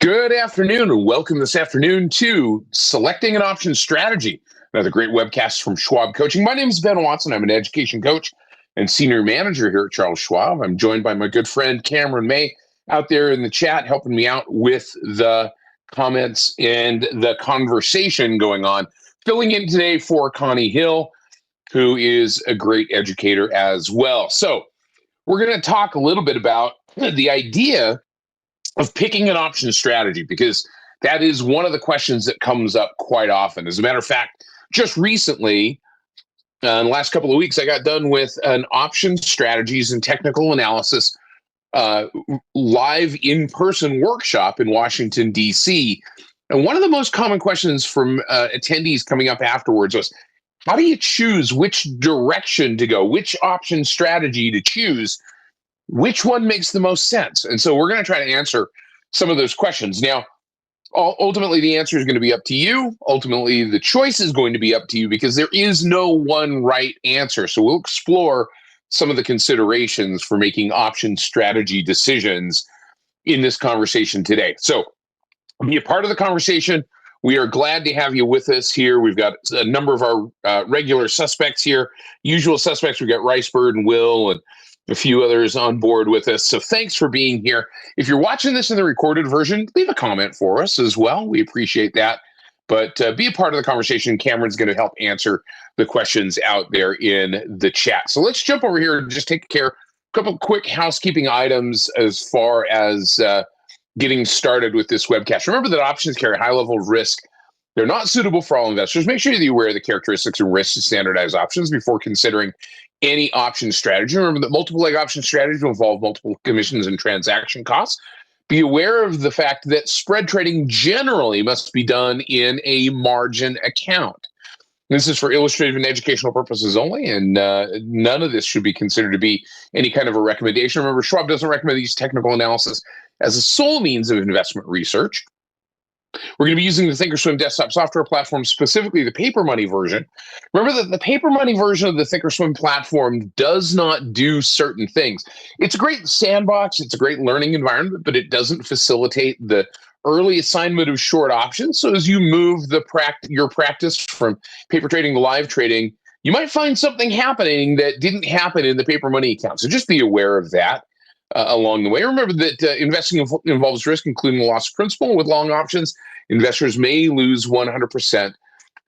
Good afternoon, and welcome this afternoon to Selecting an Option Strategy, another great webcast from Schwab Coaching. My name is Ben Watson. I'm an education coach and senior manager here at Charles Schwab. I'm joined by my good friend Cameron May out there in the chat, helping me out with the comments and the conversation going on. Filling in today for Connie Hill, who is a great educator as well. So we're going to talk a little bit about the idea of picking an option strategy, because that is one of the questions that comes up quite often. As a matter of fact, just recently, in the last couple of weeks, I got done with an option strategies and technical analysis live in-person workshop in Washington, D.C. And one of the most common questions from attendees coming up afterwards was, how do you choose which direction to go, which option strategy to choose? Which one makes the most sense? And so we're going to try to answer some of those questions. Now, ultimately, the answer is going to be up to you. Ultimately, the choice is going to be up to you, because there is no one right answer. So we'll explore some of the considerations for making option strategy decisions in this conversation today. So be a part of the conversation. We are glad to have you with us here. We've got a number of our regular suspects here, usual suspects. We've got Ricebird and Will and a few others on board with us. So thanks for being here. If you're watching this in the recorded version, leave a comment for us as well. We appreciate that. But be a part of the conversation. Cameron's going to help answer the questions out there in the chat. So let's jump over here and just take care of a couple quick housekeeping items as far as getting started with this webcast. Remember that options carry a high level of risk. They're not suitable for all investors. Make sure that you're aware of the characteristics and risks of standardized options before considering any option strategy. Remember that multiple leg option strategies will involve multiple commissions and transaction costs. Be aware of the fact that spread trading generally must be done in a margin account. This is for illustrative and educational purposes only, and none of this should be considered to be any kind of a recommendation. Remember, Schwab doesn't recommend these technical analysis as a sole means of investment research. We're going to be using the Thinkorswim desktop software platform, specifically the paper money version. Remember that the paper money version of the Thinkorswim platform does not do certain things. It's a great sandbox. It's a great learning environment, but it doesn't facilitate the early assignment of short options. So as you move your practice from paper trading to live trading, you might find something happening that didn't happen in the paper money account. So just be aware of that. Along the way. Remember that investing involves risk, including the loss of principal. With long options, investors may lose 100%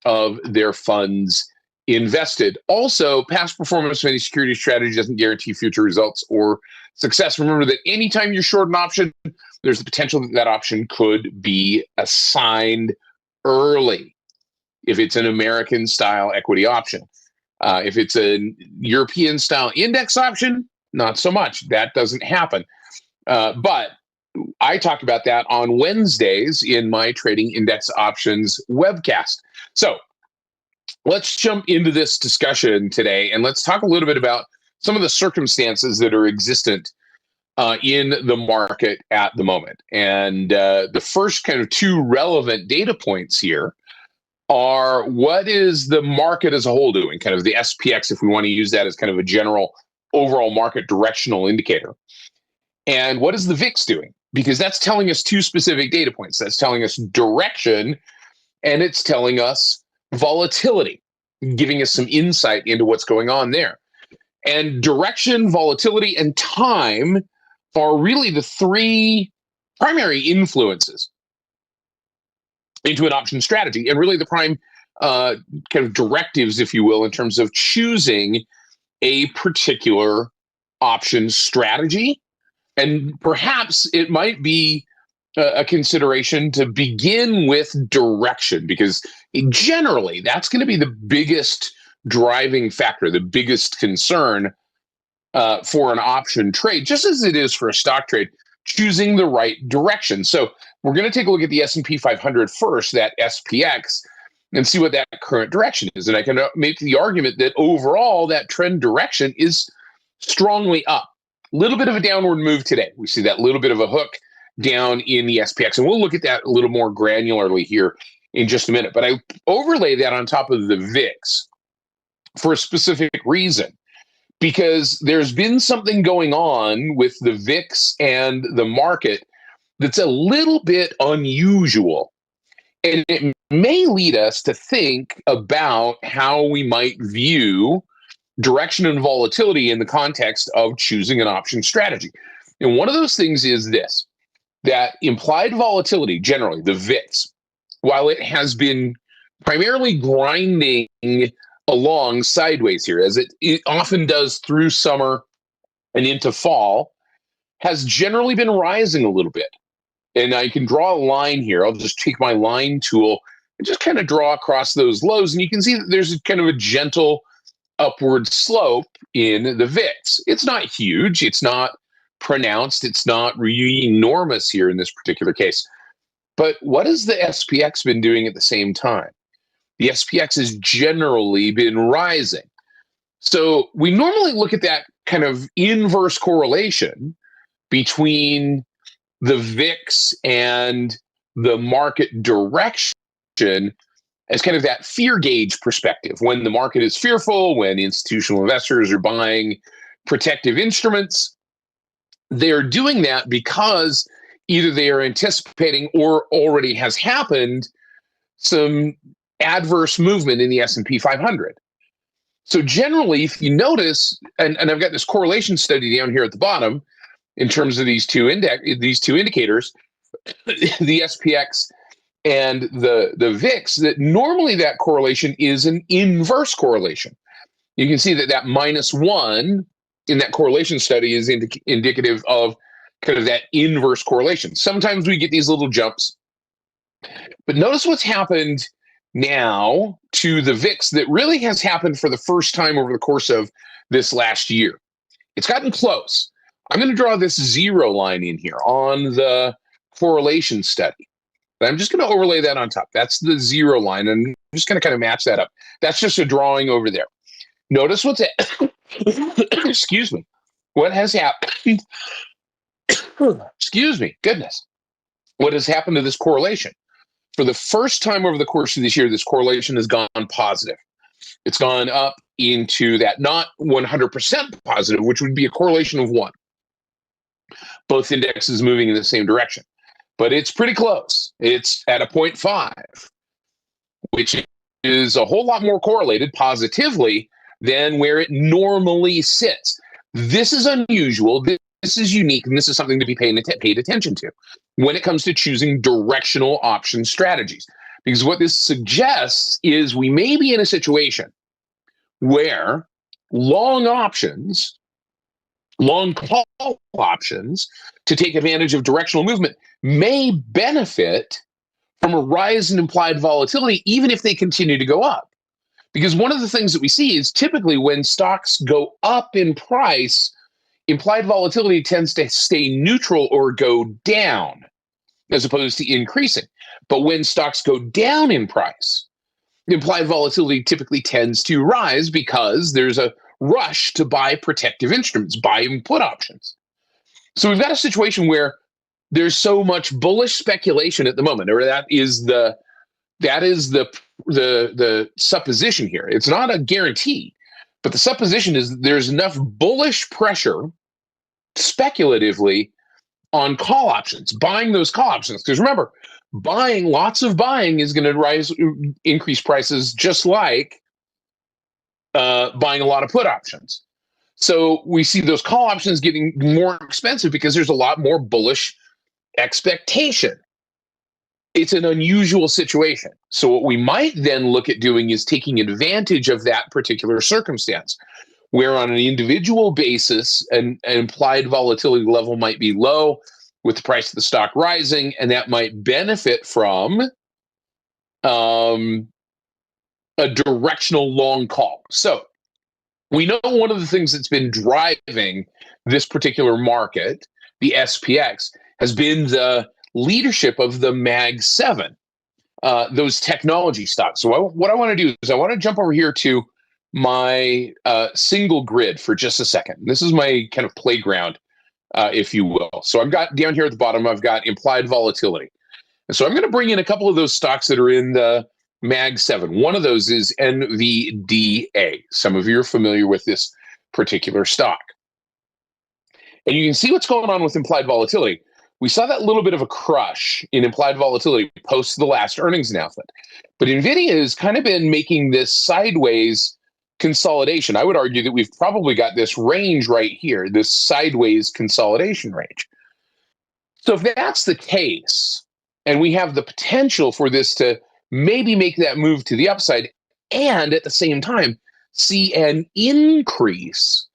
of their funds invested. Also, past performance of any security strategy doesn't guarantee future results or success. Remember that anytime you're short an option, there's the potential that that option could be assigned early if it's an American-style equity option. If it's a European-style index option, not so much. That doesn't happen. But I talk about that on Wednesdays in my Trading Index Options webcast. So let's jump into this discussion today, and let's talk a little bit about some of the circumstances that are existent in the market at the moment. And the first kind of two relevant data points here are, what is the market as a whole doing? Kind of the SPX, if we want to use that as kind of a general overall market directional indicator. And what is the VIX doing? Because that's telling us two specific data points. That's telling us direction, and it's telling us volatility, giving us some insight into what's going on there. And direction, volatility, and time are really the three primary influences into an option strategy, and really the prime kind of directives, if you will, in terms of choosing a particular option strategy. And perhaps it might be a consideration to begin with direction, because generally that's going to be the biggest driving factor, the biggest concern for an option trade, just as it is for a stock trade, choosing the right direction. So we're going to take a look at the S&P 500 first, that SPX, and see what that current direction is. And I can make the argument that overall that trend direction is strongly up. A little bit of a downward move today. We see that little bit of a hook down in the SPX, and we'll look at that a little more granularly here in just a minute. But I overlay that on top of the VIX for a specific reason, because there's been something going on with the VIX and the market that's a little bit unusual. And it may lead us to think about how we might view direction and volatility in the context of choosing an option strategy. And one of those things is this, that implied volatility, generally, the VIX, while it has been primarily grinding along sideways here, as it often does through summer and into fall, has generally been rising a little bit. And I can draw a line here. I'll just take my line tool and just kind of draw across those lows. And you can see that there's kind of a gentle upward slope in the VIX. It's not huge. It's not pronounced. It's not really enormous here in this particular case. But what has the SPX been doing at the same time? The SPX has generally been rising. So we normally look at that kind of inverse correlation between the VIX and the market direction as kind of that fear gauge perspective. When the market is fearful, when institutional investors are buying protective instruments, they're doing that because either they are anticipating or already has happened some adverse movement in the S&P 500. So generally, if you notice, and I've got this correlation study down here at the bottom in terms of these two indicators, the SPX and the VIX, that normally that correlation is an inverse correlation. You can see that that -1 in that correlation study is indicative of kind of that inverse correlation. Sometimes we get these little jumps, but notice what's happened now to the VIX that really has happened for the first time over the course of this last year. It's gotten close. I'm going to draw this 0 line in here on the correlation study. And I'm just going to overlay that on top. That's the 0 line, and I'm just going to kind of match that up. That's just a drawing over there. Notice what's excuse me. What has happened? Excuse me. Goodness. What has happened to this correlation? For the first time over the course of this year, this correlation has gone positive. It's gone up into that not 100% positive, which would be a correlation of 1. Both indexes moving in the same direction. But it's pretty close. It's at a 0.5, which is a whole lot more correlated positively than where it normally sits. This is unusual. This is unique, and this is something to be paid attention to when it comes to choosing directional option strategies. Because what this suggests is we may be in a situation where long call options to take advantage of directional movement may benefit from a rise in implied volatility, even if they continue to go up. Because one of the things that we see is typically when stocks go up in price, implied volatility tends to stay neutral or go down as opposed to increasing. But when stocks go down in price, implied volatility typically tends to rise because there's a rush to buy protective instruments, buy put options. So we've got a situation where there's so much bullish speculation at the moment, or that is the supposition here. It's not a guarantee, but the supposition is there's enough bullish pressure speculatively on call options, buying those call options. Because remember, lots of buying is going to increase prices, just like buying a lot of put options. So we see those call options getting more expensive because there's a lot more bullish expectation. It's an unusual situation. So what we might then look at doing is taking advantage of that particular circumstance, where on an individual basis, an implied volatility level might be low with the price of the stock rising, and that might benefit from a directional long call. So we know one of the things that's been driving this particular market, the SPX, has been the leadership of the Mag 7, those technology stocks. So what I want to do is I want to jump over here to my single grid for just a second. This is my kind of playground, if you will. So I've got down here at the bottom, I've got implied volatility. And so I'm going to bring in a couple of those stocks that are in the Mag 7. One of those is NVDA. Some of you are familiar with this particular stock. And you can see what's going on with implied volatility. we saw that little bit of a crush in implied volatility post the last earnings announcement. But NVIDIA has kind of been making this sideways consolidation. I would argue that we've probably got this range right here, this sideways consolidation range. So if that's the case, and we have the potential for this to maybe make that move to the upside, and at the same time see an increase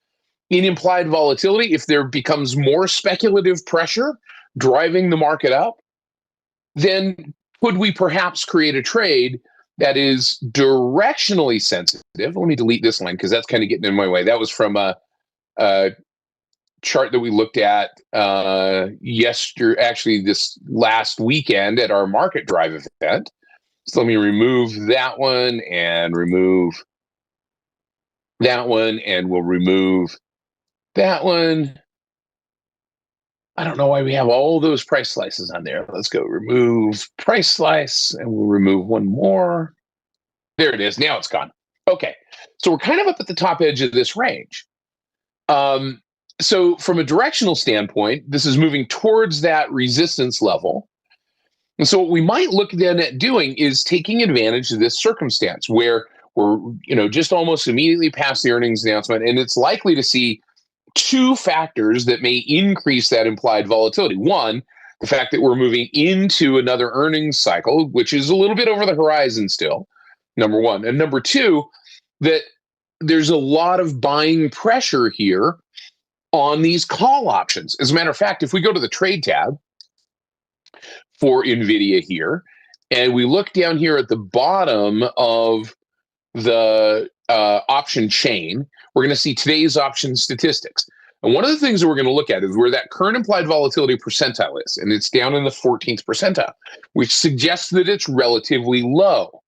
in implied volatility if there becomes more speculative pressure driving the market up, then could we perhaps create a trade that is directionally sensitive? Let me delete this line because that's kind of getting in my way. That was from a chart that we looked at this last weekend at our Market Drive event. So let me remove that one and remove that one, and we'll remove that one. I don't know why we have all those price slices on there. Let's go remove price slice, and we'll remove one more. There it is. Now it's gone. Okay. So we're kind of up at the top edge of this range. So from a directional standpoint, this is moving towards that resistance level. And so what we might look then at doing is taking advantage of this circumstance where we're, just almost immediately past the earnings announcement, and it's likely to see two factors that may increase that implied volatility. One, the fact that we're moving into another earnings cycle, which is a little bit over the horizon still, number one. And number two, that there's a lot of buying pressure here on these call options. As a matter of fact, if we go to the trade tab for NVIDIA here, and we look down here at the bottom of the option chain, we're going to see today's option statistics. And one of the things that we're going to look at is where that current implied volatility percentile is, and it's down in the 14th percentile, which suggests that it's relatively low.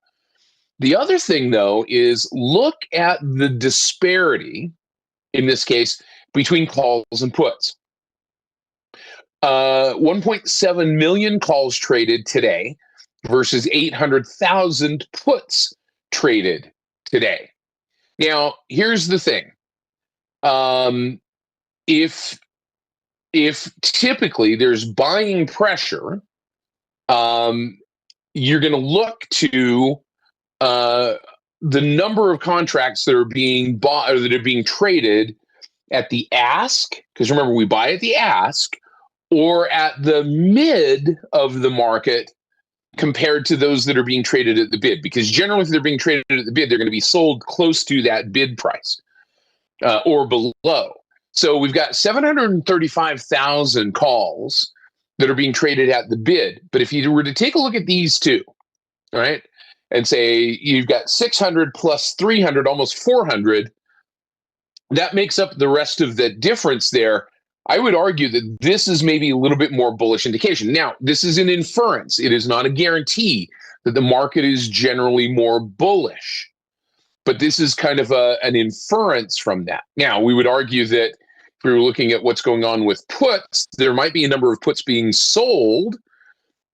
The other thing, though, is look at the disparity, in this case, between calls and puts. 1.7 million calls traded today versus 800,000 puts traded today. Now, here's the thing. If typically there's buying pressure, you're going to look to the number of contracts that are being bought or that are being traded at the ask, because remember, we buy at the ask, or at the mid of the market compared to those that are being traded at the bid. Because generally, if they're being traded at the bid, they're going to be sold close to that bid price or below. So we've got 735,000 calls that are being traded at the bid. But if you were to take a look at these two, all right, and say you've got 600 plus 300, almost 400, that makes up the rest of the difference there. I would argue that this is maybe a little bit more bullish indication. Now, this is an inference. It is not a guarantee that the market is generally more bullish, but this is kind of an inference from that. Now, we would argue that if we were looking at what's going on with puts, there might be a number of puts being sold,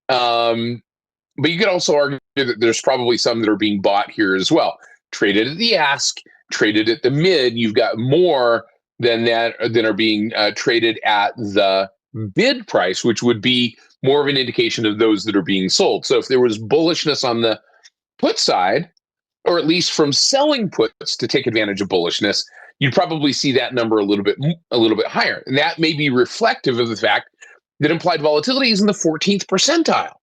but you could also argue that there's probably some that are being bought here as well. Traded at the ask, traded at the mid, you've got more than that than are being traded at the bid price, which would be more of an indication of those that are being sold. So if there was bullishness on the put side, or at least from selling puts to take advantage of bullishness, you'd probably see that number a little bit higher. And that may be reflective of the fact that implied volatility is in the 14th percentile.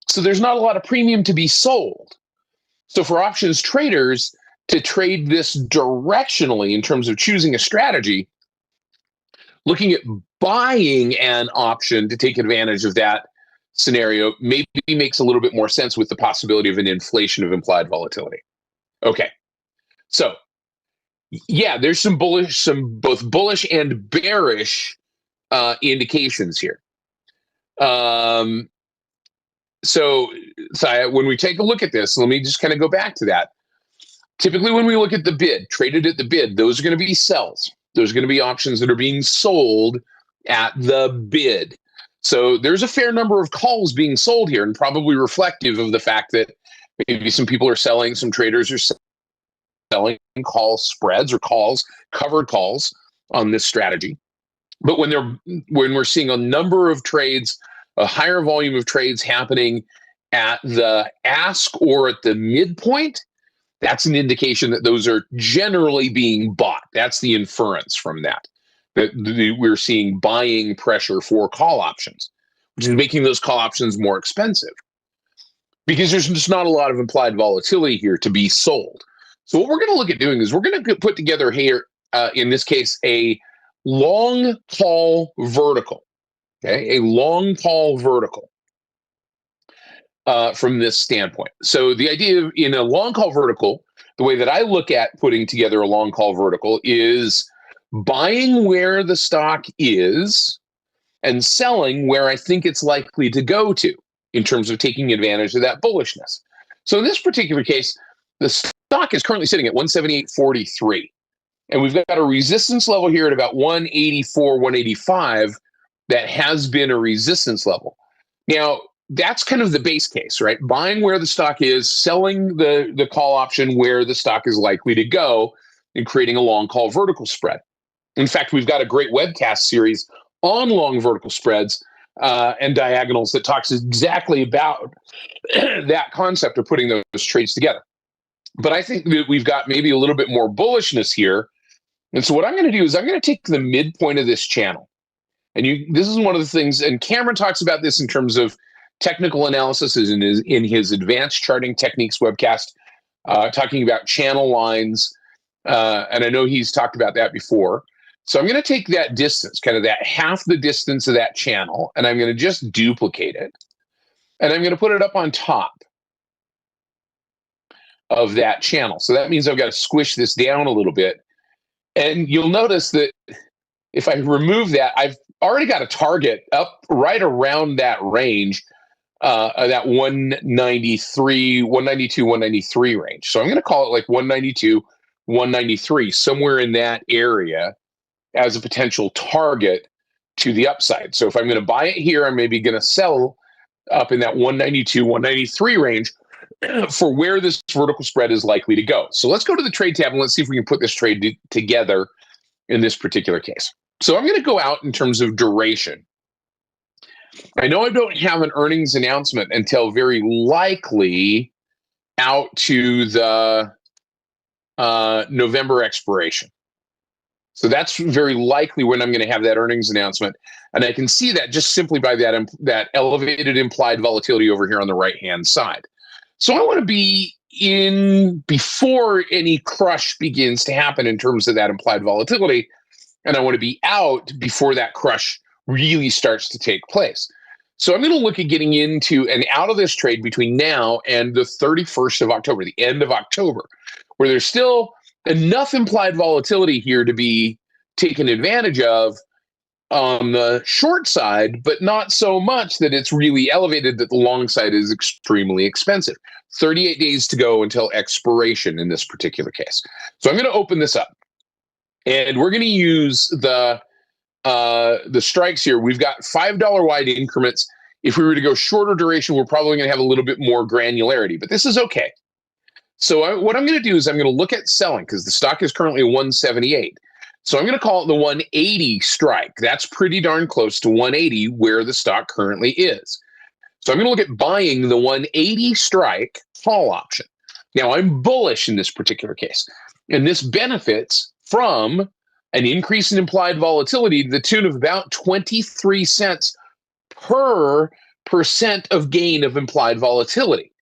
So there's not a lot of premium to be sold. So for options traders to trade this directionally in terms of choosing a strategy, looking at buying an option to take advantage of that scenario maybe makes a little bit more sense with the possibility of an inflation of implied volatility. Okay. So yeah, there's some both bullish and bearish indications here. So when we take a look at this, let me just kind of go back to that. Typically, when we look at the bid, traded at the bid, those are going to be sells. Those are going to be options that are being sold at the bid. So there's a fair number of calls being sold here, and probably reflective of the fact that maybe some people are selling, some traders are selling call spreads or calls, covered calls on this strategy. But when we're seeing a number of trades, a higher volume of trades happening at the ask or at the midpoint, that's an indication that those are generally being bought. That's the inference from that. That we're seeing buying pressure for call options, which is making those call options more expensive because there's just not a lot of implied volatility here to be sold. So what we're going to look at doing is we're going to put together here, in this case, a long call vertical. Okay, a long call vertical from this standpoint. So the idea in a long call vertical, the way that I look at putting together a long call vertical is buying where the stock is and selling where I think it's likely to go to in terms of taking advantage of that bullishness. So in this particular case, the stock is currently sitting at 178.43. And we've got a resistance level here at about 184, 185 that has been a resistance level. Now, that's kind of the base case, right? Buying where the stock is, selling the call option where the stock is likely to go, and creating a long call vertical spread. In fact, we've got a great webcast series on long vertical spreads and diagonals that talks exactly about that concept of putting those trades together. But I think that we've got maybe a little bit more bullishness here. And so what I'm going to do is I'm going to take the midpoint of this channel. And this is one of the things, and Cameron talks about this in terms of technical analysis is in his advanced charting techniques webcast, talking about channel lines. And I know he's talked about that before. So I'm going to take that distance, kind of that half the distance of that channel, and I'm going to just duplicate it. And I'm going to put it up on top of that channel. So that means I've got to squish this down a little bit. And you'll notice that if I remove that, I've already got a target up right around that range, that 192, 193 range. So I'm going to call it like 192, 193, somewhere in that area as a potential target to the upside. So if I'm going to buy it here, I'm maybe going to sell up in that 192, 193 range for where this vertical spread is likely to go. So let's go to the trade tab and let's see if we can put this trade together in this particular case. So I'm going to go out in terms of duration. I know I don't have an earnings announcement until very likely out to the November expiration. So that's very likely when I'm going to have that earnings announcement. And I can see that just simply by that elevated implied volatility over here on the right-hand side. So I want to be in before any crush begins to happen in terms of that implied volatility. And I want to be out before that crush really starts to take place. So I'm going to look at getting into and out of this trade between now and the 31st of October, the end of October, where there's still enough implied volatility here to be taken advantage of on the short side, but not so much that it's really elevated that the long side is extremely expensive. 38 days to go until expiration in this particular case. So I'm going to open this up. And we're going to use the strikes here. We've got $5 wide increments. If we were to go shorter duration, we're probably going to have a little bit more granularity, but this is okay. So what I'm going to do is I'm going to look at selling because the stock is currently 178. So I'm going to call it the 180 strike. That's pretty darn close to 180 where the stock currently is. So I'm going to look at buying the 180 strike call option. Now I'm bullish in this particular case, and this benefits from an increase in implied volatility to the tune of about 23 cents per percent of gain of implied volatility.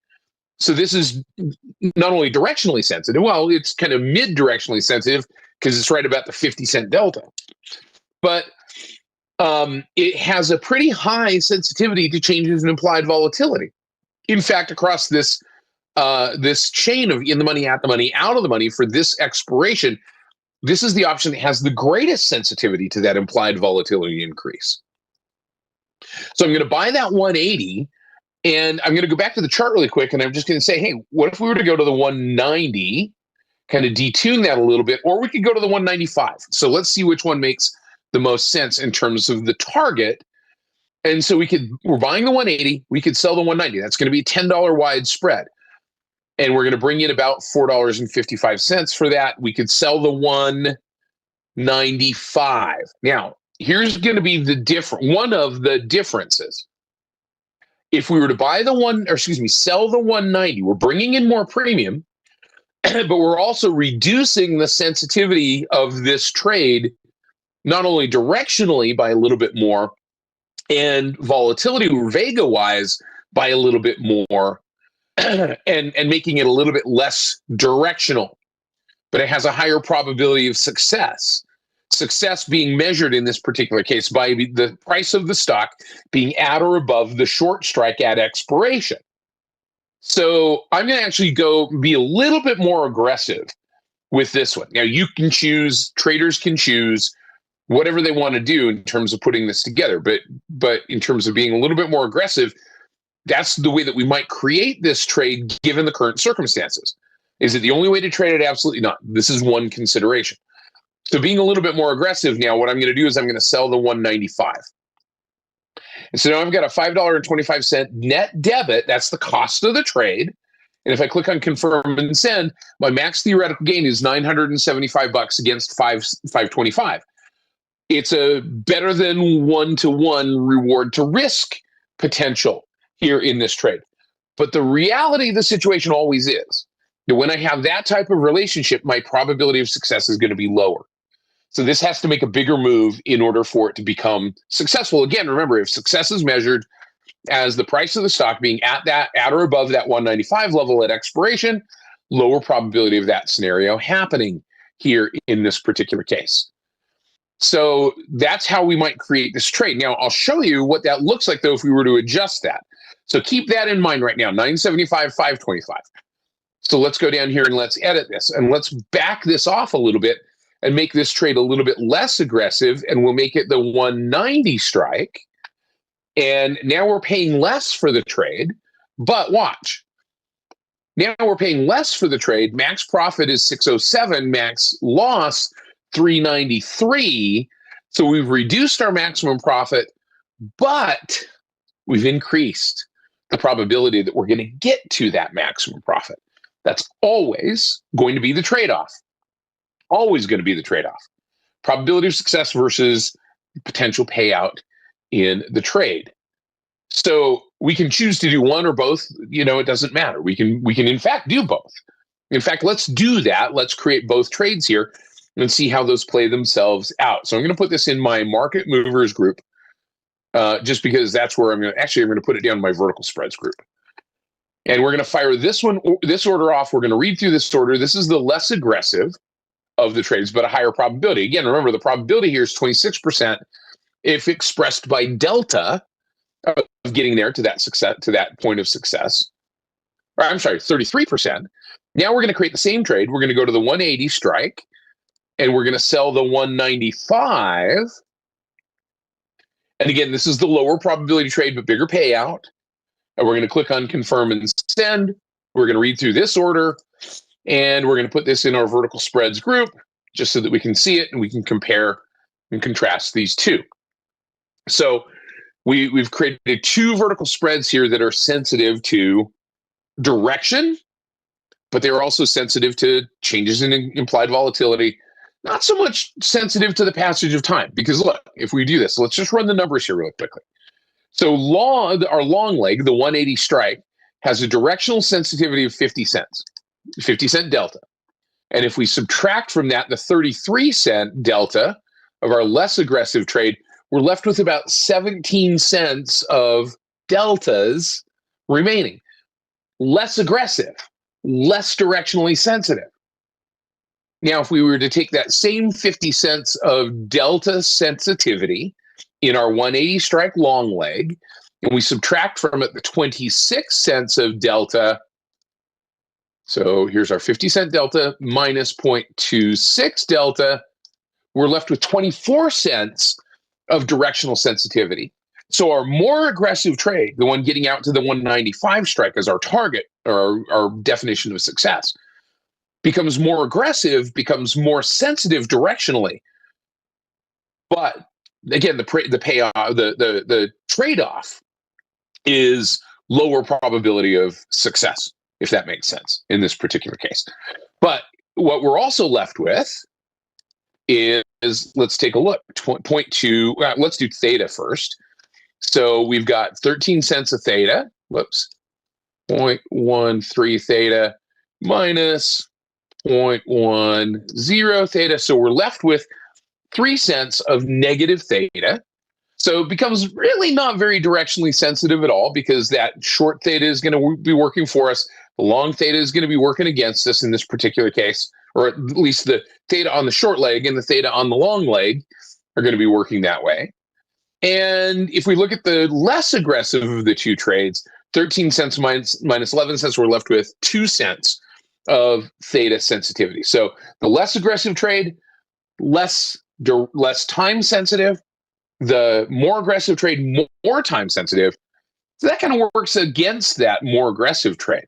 So this is not only directionally sensitive, well, it's kind of mid-directionally sensitive because it's right about the 50-cent delta. But it has a pretty high sensitivity to changes in implied volatility. In fact, across this chain of in the money, at the money, out of the money for this expiration, this is the option that has the greatest sensitivity to that implied volatility increase. So I'm going to buy that 180, and I'm going to go back to the chart really quick, and I'm just going to say, hey, what if we were to go to the 190, kind of detune that a little bit, or we could go to the 195. So let's see which one makes the most sense in terms of the target. And so we're buying the 180, we could sell the 190. That's going to be a $10 wide spread. And we're going to bring in about $4.55 for that. We could sell the 195. Now, here's going to be one of the differences. If we were to sell the 190, we're bringing in more premium, but we're also reducing the sensitivity of this trade, not only directionally by a little bit more, and volatility or Vega wise by a little bit more, and making it a little bit less directional, but it has a higher probability of success. Success being measured in this particular case by the price of the stock being at or above the short strike at expiration. So I'm going to actually be a little bit more aggressive with this one. Now, traders can choose whatever they want to do in terms of putting this together. But in terms of being a little bit more aggressive, that's the way that we might create this trade given the current circumstances. Is it the only way to trade it? Absolutely not. This is one consideration. So being a little bit more aggressive now, what I'm going to do is I'm going to sell the 195. And so now I've got a $5.25 net debit. That's the cost of the trade. And if I click on confirm and send, my max theoretical gain is $975 against $525. It's a better than one-to-one reward to risk potential here in this trade. But the reality of the situation always is that when I have that type of relationship, my probability of success is going to be lower. So this has to make a bigger move in order for it to become successful. Again, remember, if success is measured as the price of the stock being at or above that 195 level at expiration, lower probability of that scenario happening here in this particular case. So that's how we might create this trade. Now, I'll show you what that looks like, though, if we were to adjust that. So keep that in mind right now, 975, 525. So let's go down here and let's edit this. And let's back this off a little bit and make this trade a little bit less aggressive. And we'll make it the 190 strike. And now we're paying less for the trade. But watch. Now we're paying less for the trade. Max profit is 607. Max loss 393. So we've reduced our maximum profit, but we've increased the probability that we're going to get to that maximum profit. That's always going to be the trade-off. Always going to be the trade-off. Probability of success versus potential payout in the trade. So we can choose to do one or both. It doesn't matter. We can in fact do both. In fact, let's do that. Let's create both trades here and see how those play themselves out. So I'm going to put this in my market movers group, just because that's where I'm going to put it down in my vertical spreads group. And we're going to fire this order off. We're going to read through this order. This is the less aggressive of the trades, but a higher probability. Again, remember the probability here is 26% if expressed by delta of getting there to that success, to that point of success. Or, I'm sorry, 33%. Now we're going to create the same trade. We're going to go to the 180 strike, and we're going to sell the 195. And again, this is the lower probability trade, but bigger payout. And we're going to click on confirm and send. We're going to read through this order, and we're going to put this in our vertical spreads group just so that we can see it and we can compare and contrast these two. So we've created two vertical spreads here that are sensitive to direction, but they're also sensitive to changes in implied volatility. Not so much sensitive to the passage of time, because look, if we do this, let's just run the numbers here really quickly. So our long leg, the 180 strike, has a directional sensitivity of 50 cents, 50 cent delta. And if we subtract from that the 33 cent delta of our less aggressive trade, we're left with about 17 cents of deltas remaining. Less aggressive, less directionally sensitive. Now, if we were to take that same 50 cents of delta sensitivity in our 180 strike long leg, and we subtract from it the 26 cents of delta. So here's our 50 cent delta minus 0.26 delta. We're left with 24 cents of directional sensitivity. So our more aggressive trade, the one getting out to the 195 strike as our target or our definition of success, becomes more aggressive, becomes more sensitive directionally. But again, the trade-off is lower probability of success, if that makes sense in this particular case. But what we're also left with is, let's take a look. 0.2, let's do theta first. So we've got 13 cents of theta. Whoops. 0.13 theta minus 0.10 theta. So we're left with 3 cents of negative theta. So it becomes really not very directionally sensitive at all, because that short theta is going to be working for us. The long theta is going to be working against us in this particular case, or at least the theta on the short leg and the theta on the long leg are going to be working that way. And if we look at the less aggressive of the two trades, 13 cents minus 11 cents, we're left with 2 cents of theta sensitivity. So the less aggressive trade, less time sensitive. The more aggressive trade, more time sensitive. So that kind of works against that more aggressive trade.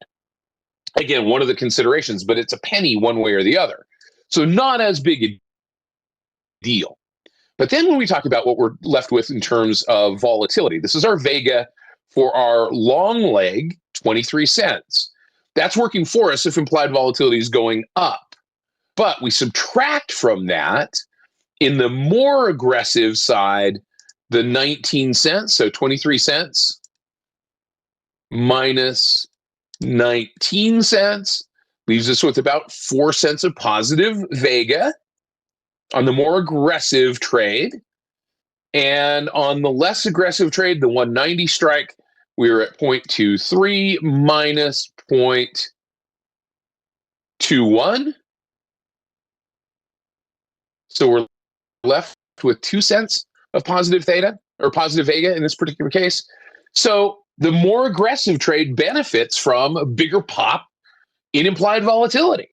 Again, one of the considerations, but it's a penny one way or the other. So not as big a deal. But then when we talk about what we're left with in terms of volatility, this is our Vega for our long leg, 23 cents. That's working for us if implied volatility is going up. But we subtract from that in the more aggressive side, the 19 cents, so 23 cents minus 19 cents leaves us with about 4 cents of positive Vega on the more aggressive trade. And on the less aggressive trade, the 190 strike, we were at 0.23 minus 0.21. So we're left with 2 cents of positive theta, or positive Vega in this particular case. So the more aggressive trade benefits from a bigger pop in implied volatility.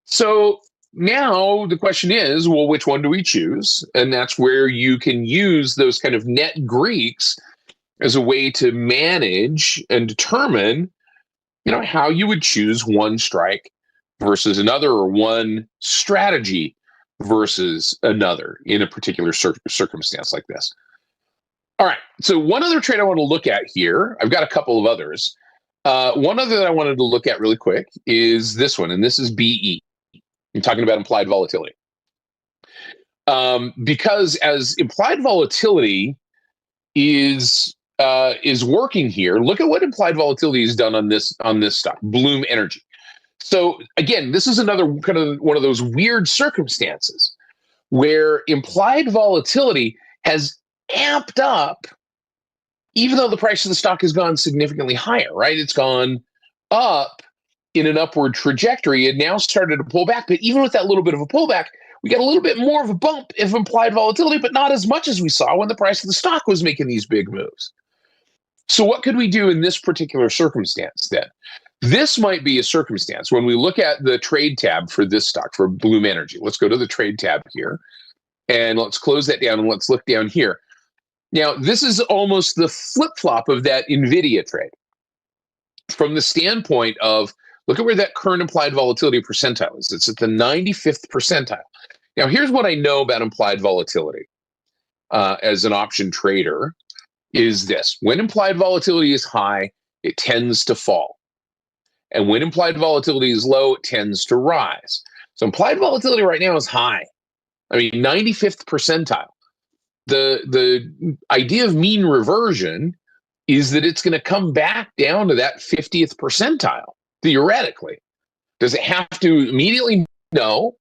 So now the question is, well, which one do we choose? And that's where you can use those kind of net Greeks as a way to manage and determine, how you would choose one strike versus another, or one strategy versus another in a particular circumstance like this. All right. So one other trade I want to look at here, I've got a couple of others. One other that I wanted to look at really quick is this one, and this is BE. I'm talking about implied volatility. Because as implied volatility is working here, look at what implied volatility has done on this stock, Bloom Energy. So again, this is another kind of one of those weird circumstances where implied volatility has amped up, even though the price of the stock has gone significantly higher, right? It's gone up in an upward trajectory. It now started to pull back, but even with that little bit of a pullback, we got a little bit more of a bump of implied volatility, but not as much as we saw when the price of the stock was making these big moves. So what could we do in this particular circumstance then? This might be a circumstance when we look at the trade tab for this stock, for Bloom Energy. Let's go to the trade tab here, and let's close that down, and let's look down here. Now, this is almost the flip-flop of that NVIDIA trade. From the standpoint of, look at where that current implied volatility percentile is. It's at the 95th percentile. Now, here's what I know about implied volatility as an option trader is this. When implied volatility is high, it tends to fall. And when implied volatility is low, it tends to rise. So implied volatility right now is high. I mean, 95th percentile. The idea of mean reversion is that it's going to come back down to that 50th percentile, theoretically. Does it have to immediately? No.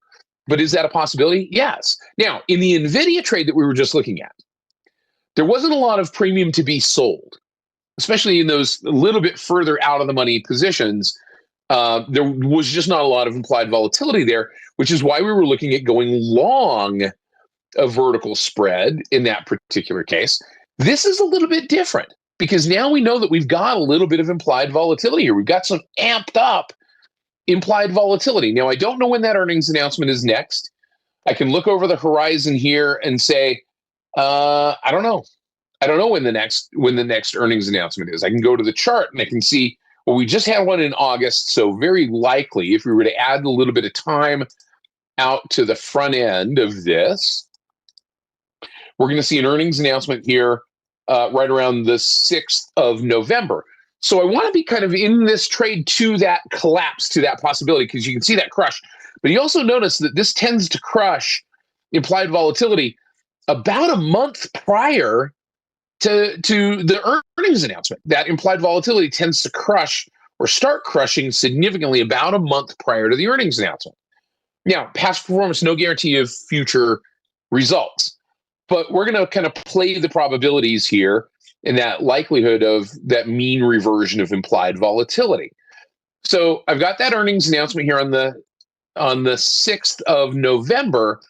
But is that a possibility? Yes. Now, in the NVIDIA trade that we were just looking at, there wasn't a lot of premium to be sold, especially in those a little bit further out of the money positions. There was just not a lot of implied volatility there, which is why we were looking at going long a vertical spread in that particular case. This is a little bit different because now we know that we've got a little bit of implied volatility here. We've got some amped up implied volatility. Now, I don't know when that earnings announcement is next. I can look over the horizon here and say, I don't know. I don't know when the next earnings announcement is. I can go to the chart and I can see, well, we just had one in August. So very likely, if we were to add a little bit of time out to the front end of this, we're going to see an earnings announcement here right around the 6th of November. So I want to be kind of in this trade to that collapse, to that possibility, because you can see that crush. But you also notice that this tends to crush implied volatility about a month prior to the earnings announcement. That implied volatility tends to crush or start crushing significantly about a month prior to the earnings announcement. Now, past performance, no guarantee of future results, but we're going to kind of play the probabilities here in that likelihood of that mean reversion of implied volatility. So I've got that earnings announcement here on the 6th of November.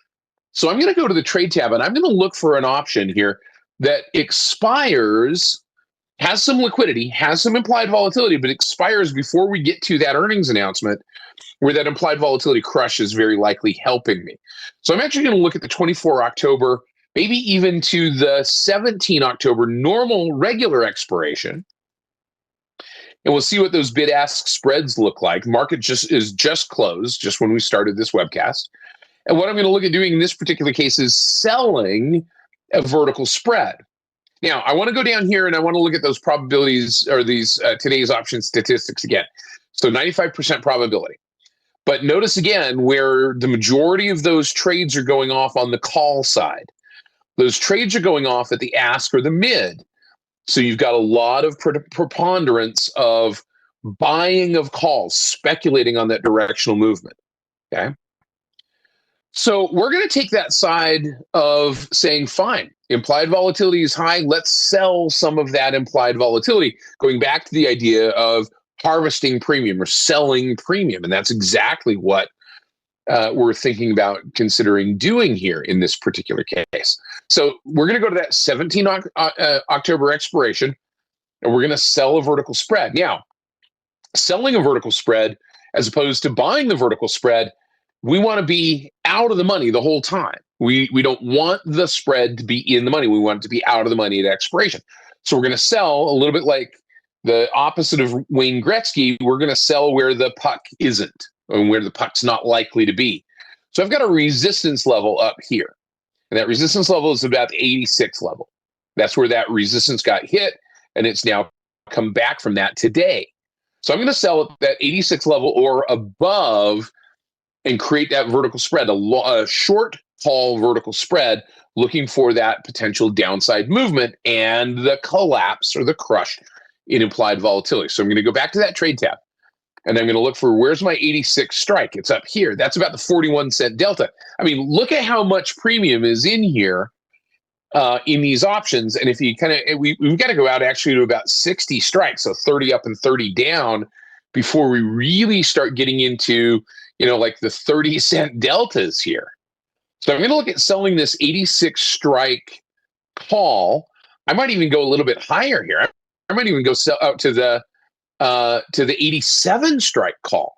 So I'm going to go to the trade tab and I'm going to look for an option here that expires, has some liquidity, has some implied volatility, but expires before we get to that earnings announcement, where that implied volatility crush is very likely helping me. So I'm actually going to look at the 24 October, maybe even to the 17 October normal regular expiration. And we'll see what those bid-ask spreads look like. Market is just closed, just when we started this webcast. And what I'm going to look at doing in this particular case is selling a vertical spread. Now, I want to go down here and I want to look at those probabilities, or these today's option statistics again. So 95% probability. But notice again where the majority of those trades are going off on the call side. Those trades are going off at the ask or the mid. So you've got a lot of preponderance of buying of calls, speculating on that directional movement. Okay. So we're going to take that side of saying, fine, implied volatility is high. Let's sell some of that implied volatility, going back to the idea of harvesting premium or selling premium. And that's exactly what we're thinking about considering doing here in this particular case. So we're going to go to that 17 October expiration, and we're going to sell a vertical spread. Now, selling a vertical spread as opposed to buying the vertical spread, we want to be out of the money the whole time. We don't want the spread to be in the money. We want it to be out of the money at expiration. So we're going to sell a little bit like the opposite of Wayne Gretzky. We're going to sell where the puck isn't, and where the puck's not likely to be. So I've got a resistance level up here. And that resistance level is about the 86 level. That's where that resistance got hit, and it's now come back from that today. So I'm going to sell at that 86 level or above and create that vertical spread, a short haul vertical spread, looking for that potential downside movement and the collapse or the crush in implied volatility. So I'm going to go back to that trade tab, and I'm going to look for, where's my 86 strike? It's up here. That's about the 41 cent delta. I mean, look at how much premium is in here in these options. And if you kind of, we've got to go out actually to about 60 strikes, so 30 up and 30 down, before we really start getting into, like the 30 cent deltas here. So I'm going to look at selling this 86 strike call. I might even go a little bit higher here. I might even go sell out to the 87 strike call,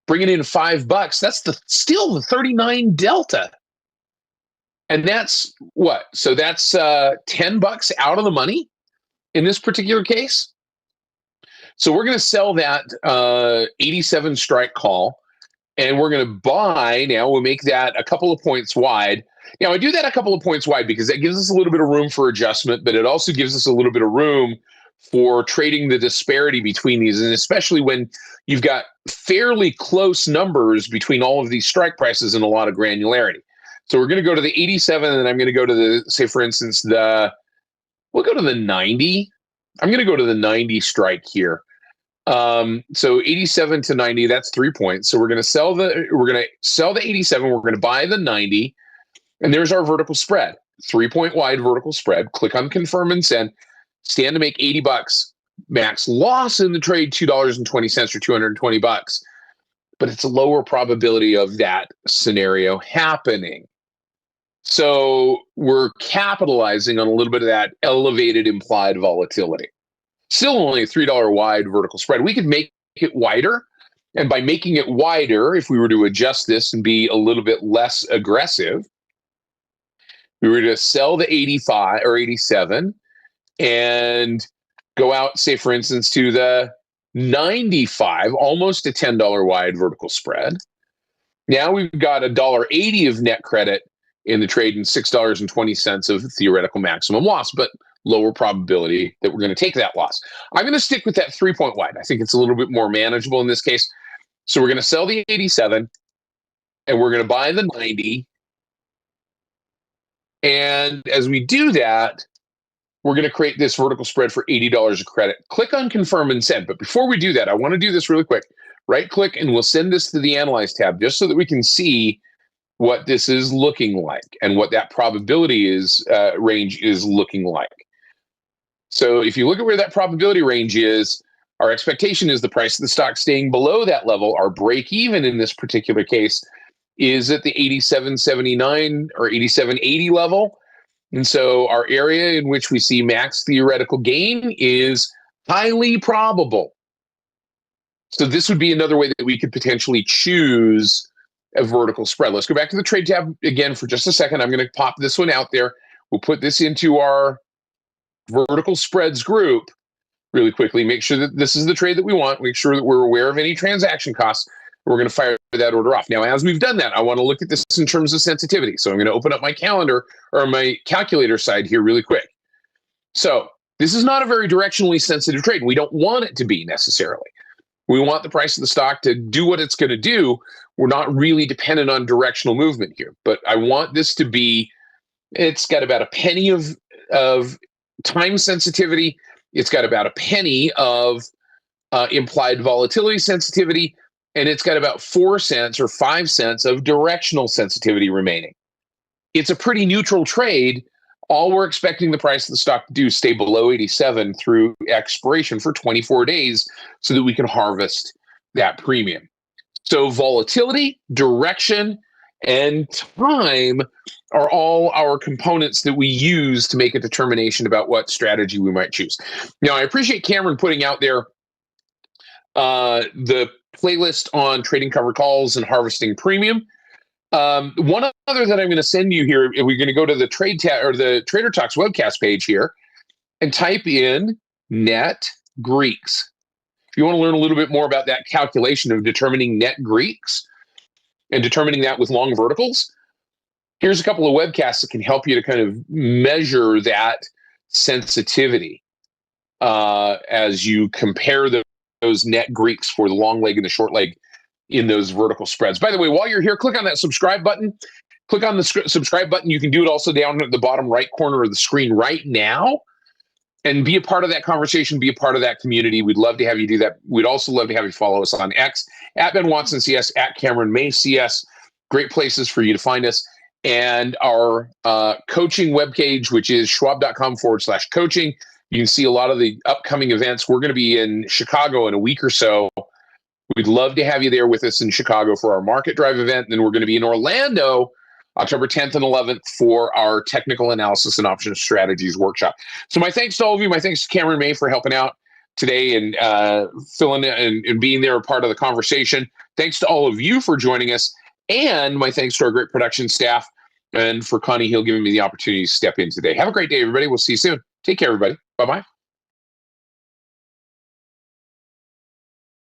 bringing in $5. That's still the 39 delta. And that's what? So that's $10 out of the money in this particular case. So we're going to sell that 87 strike call, and we're going to buy. Now we'll make that a couple of points wide. Now I do that a couple of points wide because that gives us a little bit of room for adjustment, but it also gives us a little bit of room for trading the disparity between these, and especially when you've got fairly close numbers between all of these strike prices and a lot of granularity. So we're going to go to the 87, and I'm going to go to the, say for instance, we'll go to the 90. I'm going to go to the 90 strike here. So 87 to 90, that's 3 points. So we're going to sell the 87. We're going to buy the 90, and there's our vertical spread, 3-point wide vertical spread. Click on confirm and send. Stand to make $80. Max loss in the trade, $2.20 or $220. But it's a lower probability of that scenario happening. So we're capitalizing on a little bit of that elevated implied volatility. Still only a $3 wide vertical spread. We could make it wider. And by making it wider, if we were to adjust this and be a little bit less aggressive, we were to sell the 85 or 87 and go out, say, for instance, to the 95, almost a $10 wide vertical spread. Now we've got $1.80 of net credit in the trade and $6.20 of theoretical maximum loss, but lower probability that we're going to take that loss. I'm going to stick with that 3-point wide. I think it's a little bit more manageable in this case. So we're going to sell the 87 and we're going to buy the 90. And as we do that, we're going to create this vertical spread for $80 of credit. Click on confirm and send. But before we do that, I want to do this really quick. Right click and we'll send this to the Analyze tab just so that we can see what this is looking like and what that probability is range is looking like. So if you look at where that probability range is, our expectation is the price of the stock staying below that level. Our break even in this particular case is at the 87.79 or 87.80 level. And so our area in which we see max theoretical gain is highly probable. So this would be another way that we could potentially choose a vertical spread. Let's go back to the trade tab again for just a second. I'm going to pop this one out there. We'll put this into our vertical spreads group really quickly. Make sure that this is the trade that we want. Make sure that we're aware of any transaction costs. We're going to fire that order off. Now, as we've done that, I want to look at this in terms of sensitivity. So I'm going to open up my calendar or my calculator side here really quick. So this is not a very directionally sensitive trade. We don't want it to be necessarily. We want the price of the stock to do what it's going to do. We're not really dependent on directional movement here, but I want this to be, it's got about a penny of time sensitivity. It's got about a penny of implied volatility sensitivity, and it's got about 4 cents or 5 cents of directional sensitivity remaining. It's a pretty neutral trade. All we're expecting the price of the stock to do is stay below 87 through expiration for 24 days so that we can harvest that premium. So volatility, direction, and time are all our components that we use to make a determination about what strategy we might choose. Now, I appreciate Cameron putting out there the playlist on trading covered calls and harvesting premium. One other that I'm going to send you here, we're going to go to the trade tab or the Trader Talks webcast page here and type in net Greeks. If you want to learn a little bit more about that calculation of determining net Greeks and determining that with long verticals, here's a couple of webcasts that can help you to kind of measure that sensitivity as you compare those net Greeks for the long leg and the short leg in those vertical spreads. By the way, while you're here, click on that subscribe button. Click on the subscribe button. You can do it also down at the bottom right corner of the screen right now and be a part of that conversation, be a part of that community. We'd love to have you do that. We'd also love to have you follow us on X, at Ben Watson CS, at Cameron May CS. Great places for you to find us. And our coaching webpage, which is schwab.com/coaching. You can see a lot of the upcoming events. We're going to be in Chicago in a week or so. We'd love to have you there with us in Chicago for our Market Drive event. And then we're going to be in Orlando October 10th and 11th for our Technical Analysis and Option Strategies workshop. So my thanks to all of you. My thanks to Cameron May for helping out today and filling in and being there a part of the conversation. Thanks to all of you for joining us. And my thanks to our great production staff and for Connie Hill giving me the opportunity to step in today. Have a great day, everybody. We'll see you soon. Take care, everybody. Bye-bye.